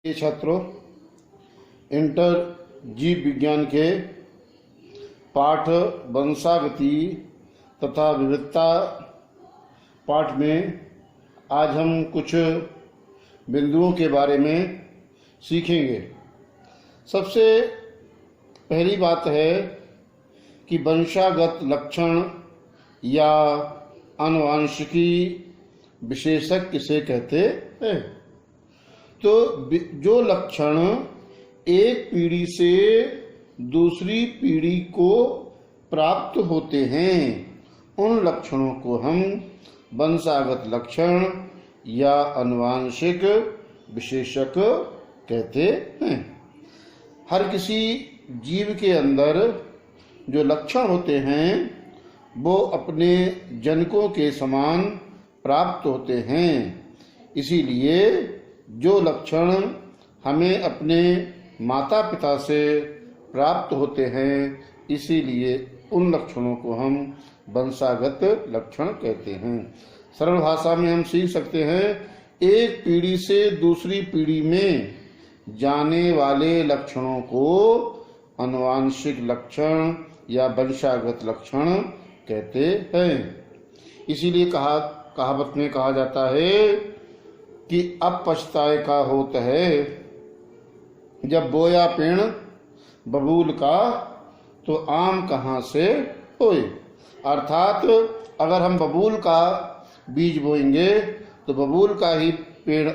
ये छात्रों, इंटर जीव विज्ञान के पाठ वंशागति तथा विविधता पाठ में आज हम कुछ बिंदुओं के बारे में सीखेंगे। सबसे पहली बात है कि वंशागत लक्षण या आनुवंशिकी विशेषक किसे कहते हैं। तो जो लक्षण एक पीढ़ी से दूसरी पीढ़ी को प्राप्त होते हैं उन लक्षणों को हम वंशागत लक्षण या आनुवंशिक विशेषक कहते हैं। हर किसी जीव के अंदर जो लक्षण होते हैं वो अपने जनकों के समान प्राप्त होते हैं। इसीलिए जो लक्षण हमें अपने माता पिता से प्राप्त होते हैं, इसीलिए उन लक्षणों को हम वंशागत लक्षण कहते हैं। सरल भाषा में हम सीख सकते हैं, एक पीढ़ी से दूसरी पीढ़ी में जाने वाले लक्षणों को आनुवंशिक लक्षण या वंशागत लक्षण कहते हैं। इसीलिए कहावत में कहा जाता है कि अब पछताए का होत है, जब बोया पेड़ बबूल का तो आम कहाँ से होए। अर्थात अगर हम बबूल का बीज बोएंगे तो बबूल का ही पेड़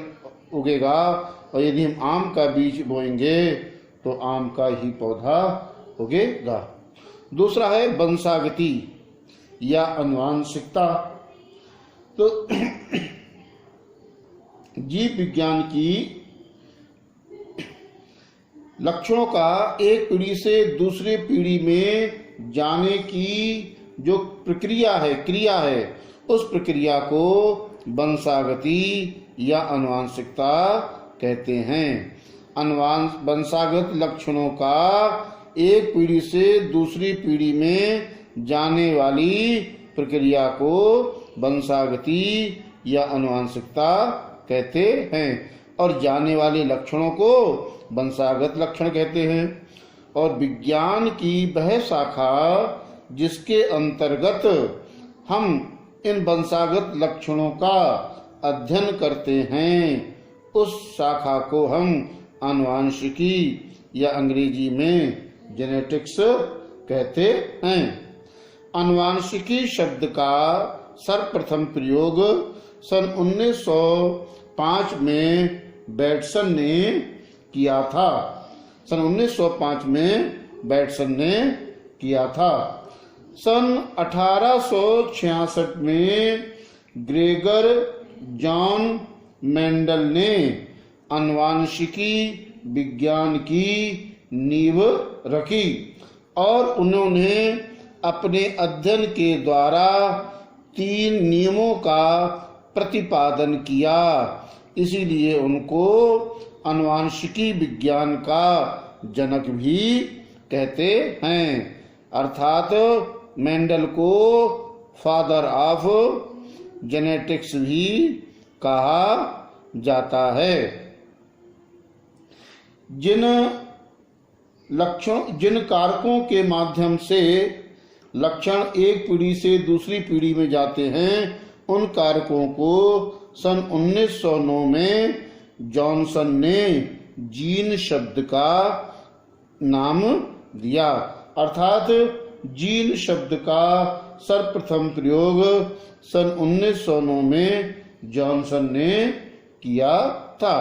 उगेगा, और यदि हम आम का बीज बोएंगे तो आम का ही पौधा उगेगा। दूसरा है वंशागति या आनुवंशिकता। तो जीव विज्ञान की लक्षणों का एक पीढ़ी से दूसरी पीढ़ी में जाने की जो क्रिया है, उस प्रक्रिया को वंशागति या आनुवंशिकता कहते हैं। वंशागत लक्षणों का एक पीढ़ी से दूसरी पीढ़ी में जाने वाली प्रक्रिया को वंशागति या आनुवंशिकता कहते हैं, और जाने वाले लक्षणों को वंशागत लक्षण कहते हैं। और विज्ञान की वह शाखा जिसके अंतर्गत हम इन वंशागत लक्षणों का अध्ययन करते हैं, उस शाखा को हम आनुवंशिकी या अंग्रेजी में जेनेटिक्स कहते हैं। आनुवंशिकी शब्द का सर्वप्रथम प्रयोग सन 1905 में बैटसन ने किया था। सन 1905 में बैटसन ने किया था। सन 1866 में ग्रेगर जॉन मेंडल ने आनुवंशिकी विज्ञान की नींव रखी, और उन्होंने अपने अध्ययन के द्वारा 3 नियमों का प्रतिपादन किया। इसीलिए उनको आनुवंशिकी विज्ञान का जनक भी कहते हैं। अर्थात मेंडल को फादर ऑफ जेनेटिक्स भी कहा जाता है। जिन कारकों के माध्यम से लक्षण एक पीढ़ी से दूसरी पीढ़ी में जाते हैं, उन कारकों को सन 1909 में जॉनसन ने जीन शब्द का नाम दिया। अर्थात जीन शब्द का सर्वप्रथम प्रयोग सन 1909 में जॉनसन ने किया था।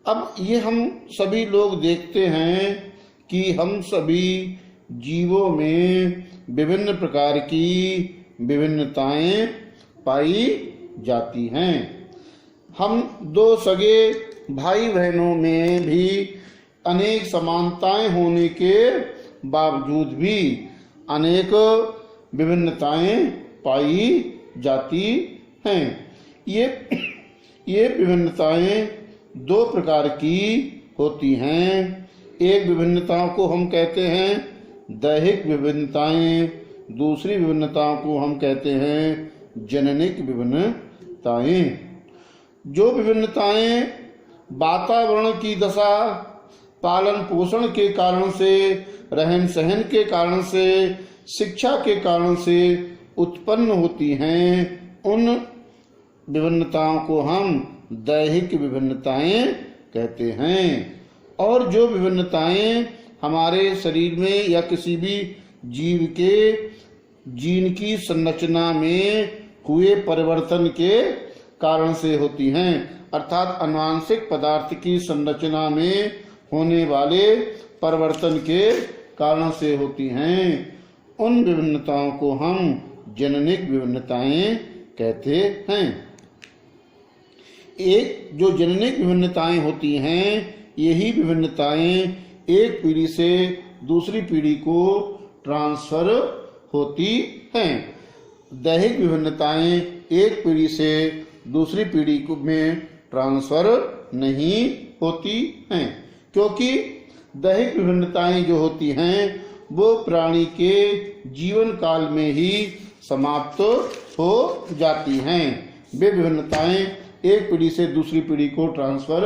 अब ये हम सभी लोग देखते हैं कि हम सभी जीवों में विभिन्न प्रकार की विभिन्नताएं पाई जाती हैं। हम 2 सगे भाई बहनों में भी अनेक समानताएं होने के बावजूद भी अनेक विभिन्नताएं पाई जाती हैं। ये विभिन्नताएं 2 प्रकार की होती हैं। एक विभिन्नताओं को हम कहते हैं दैहिक विभिन्नताएं, दूसरी विभिन्नताओं को हम कहते हैं जननिक विभिन्नताएं। जो विभिन्नताएं वातावरण की दशा, पालन पोषण के कारण से, रहन सहन के कारण से, शिक्षा के कारण से उत्पन्न होती हैं, उन विभिन्नताओं को हम दैहिक विभिन्नताएं कहते हैं। और जो विभिन्नताएं हमारे शरीर में या किसी भी जीव के जीन की संरचना में हुए परिवर्तन के कारण से होती हैं, अर्थात आनुवंशिक पदार्थ की संरचना में होने वाले परिवर्तन के कारण से होती हैं, उन विभिन्नताओं को हम जननिक विभिन्नताएं कहते हैं। एक जो जननिक विभिन्नताएं होती हैं, यही विभिन्नताएं एक पीढ़ी से दूसरी पीढ़ी को ट्रांसफर होती हैं। दैहिक विभिन्नताएं एक पीढ़ी से दूसरी पीढ़ी में ट्रांसफर नहीं होती हैं, क्योंकि दैहिक विभिन्नताएं जो होती हैं वो प्राणी के जीवन काल में ही समाप्त हो जाती हैं। वे विभिन्नताएं एक पीढ़ी से दूसरी पीढ़ी को ट्रांसफर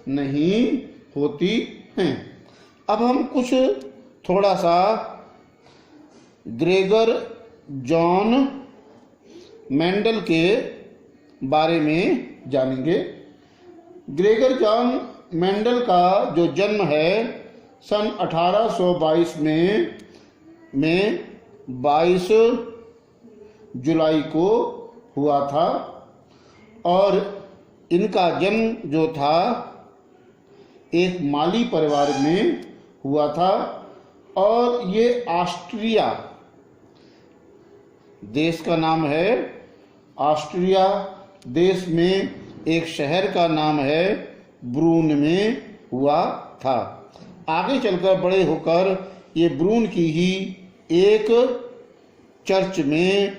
नहीं होती हैं। अब हम कुछ थोड़ा सा ग्रेगर जॉन मेंडल के बारे में जानेंगे। ग्रेगर जॉन मेंडल का जो जन्म है सन 1822 में 22 जुलाई को हुआ था, और इनका जन्म जो था एक माली परिवार में हुआ था, और ये ऑस्ट्रिया देश का नाम है। ऑस्ट्रिया देश में एक शहर का नाम है ब्रून में हुआ था। आगे चलकर बड़े होकर ये ब्रून की ही एक चर्च में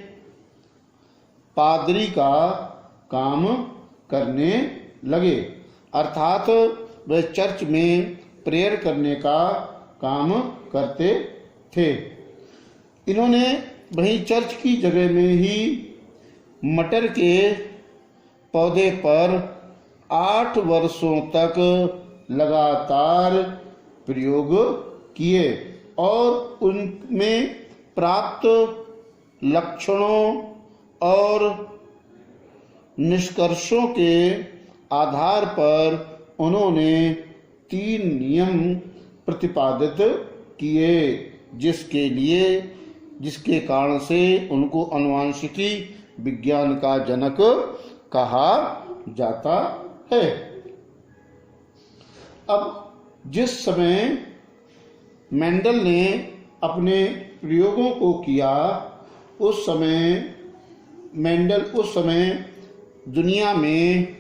पादरी का काम करने लगे, अर्थात वे चर्च में प्रेयर करने का काम करते थे। इन्होंने वहीं चर्च की जगह में ही मटर के पौधे पर 8 वर्षों तक लगातार प्रयोग किए, और उनमें प्राप्त लक्षणों और निष्कर्षों के आधार पर उन्होंने 3 नियम प्रतिपादित किए, जिसके कारण से उनको आनुवंशिकी विज्ञान का जनक कहा जाता है। अब जिस समय मेंडल ने अपने प्रयोगों को किया, उस समय दुनिया में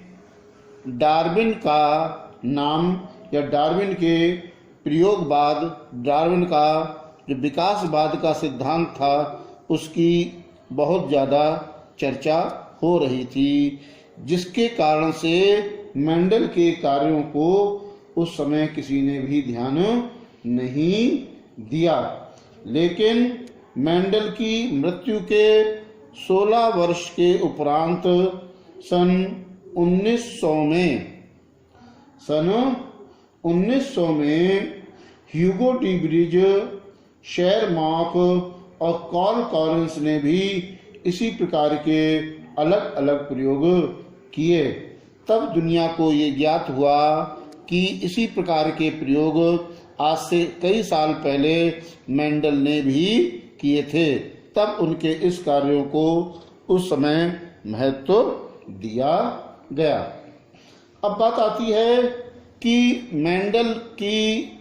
डार्विन का नाम, या डार्विन के प्रयोगवाद, डार्विन का जो विकासवाद का सिद्धांत था, उसकी बहुत ज़्यादा चर्चा हो रही थी, जिसके कारण से मेंडल के कार्यों को उस समय किसी ने भी ध्यान नहीं दिया। लेकिन मेंडल की मृत्यु के 16 वर्ष के उपरांत सन 1900 में ह्यूगो डी ब्रिज, शेरमार्क और कार्ल कॉलिंस ने भी इसी प्रकार के अलग अलग प्रयोग किए। तब दुनिया को ये ज्ञात हुआ कि इसी प्रकार के प्रयोग आज से कई साल पहले मेंडल ने भी किए थे। तब उनके इस कार्यों को उस समय महत्व दिया गया। अब बात आती है कि मेंडल की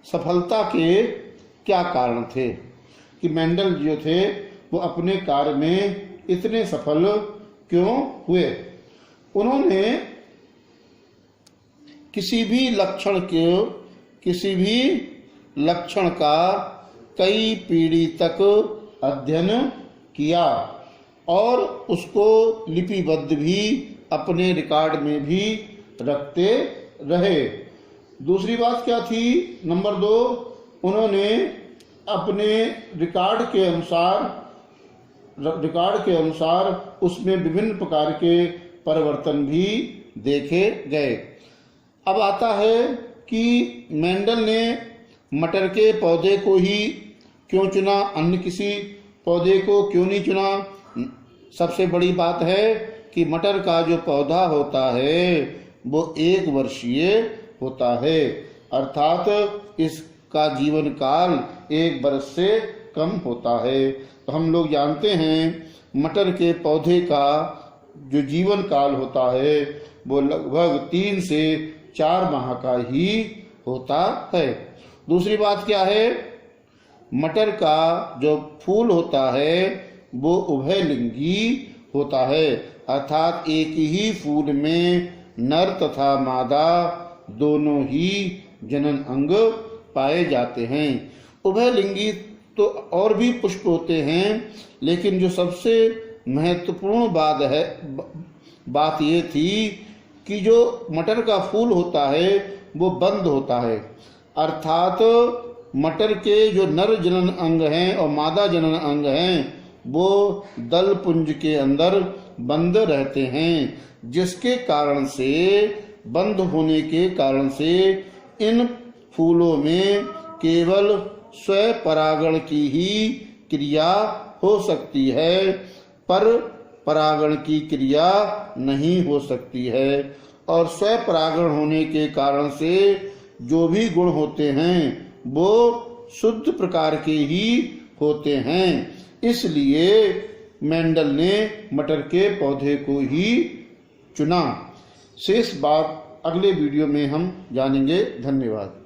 सफलता के क्या कारण थे, कि मेंडल जो थे वो अपने कार्य में इतने सफल क्यों हुए। उन्होंने किसी भी लक्षण का कई पीढ़ी तक अध्ययन किया और उसको लिपिबद्ध भी अपने रिकॉर्ड में भी रखते रहे। दूसरी बात क्या थी, नंबर 2, उन्होंने अपने रिकॉर्ड के अनुसार उसमें विभिन्न प्रकार के परिवर्तन भी देखे गए। अब आता है कि मेंडल ने मटर के पौधे को ही क्यों चुना, अन्य किसी पौधे को क्यों नहीं चुना। सबसे बड़ी बात है कि मटर का जो पौधा होता है वो 1 वर्षीय होता है, अर्थात इसका जीवन काल 1 वर्ष से कम होता है। तो हम लोग जानते हैं मटर के पौधे का जो जीवन काल होता है वो लगभग 3 से 4 माह का ही होता है। दूसरी बात क्या है, मटर का जो फूल होता है वो उभयलिंगी होता है, अर्थात एक ही फूल में नर तथा मादा दोनों ही जनन अंग पाए जाते हैं। उभयलिंगी तो और भी पुष्प होते हैं, लेकिन जो सबसे महत्वपूर्ण बात ये थी कि जो मटर का फूल होता है वो बंद होता है, अर्थात मटर के जो नर जनन अंग हैं और मादा जनन अंग हैं वो दल पुंज के अंदर बंद रहते हैं, जिसके कारण से बंद होने के कारण से इन फूलों में केवल स्वपरागण की ही क्रिया हो सकती है, पर परागण की क्रिया नहीं हो सकती है। और स्वपरागण होने के कारण से जो भी गुण होते हैं वो शुद्ध प्रकार के ही होते हैं। इसलिए मेंडल ने मटर के पौधे को ही चुना। शेष बात अगले वीडियो में हम जानेंगे। धन्यवाद।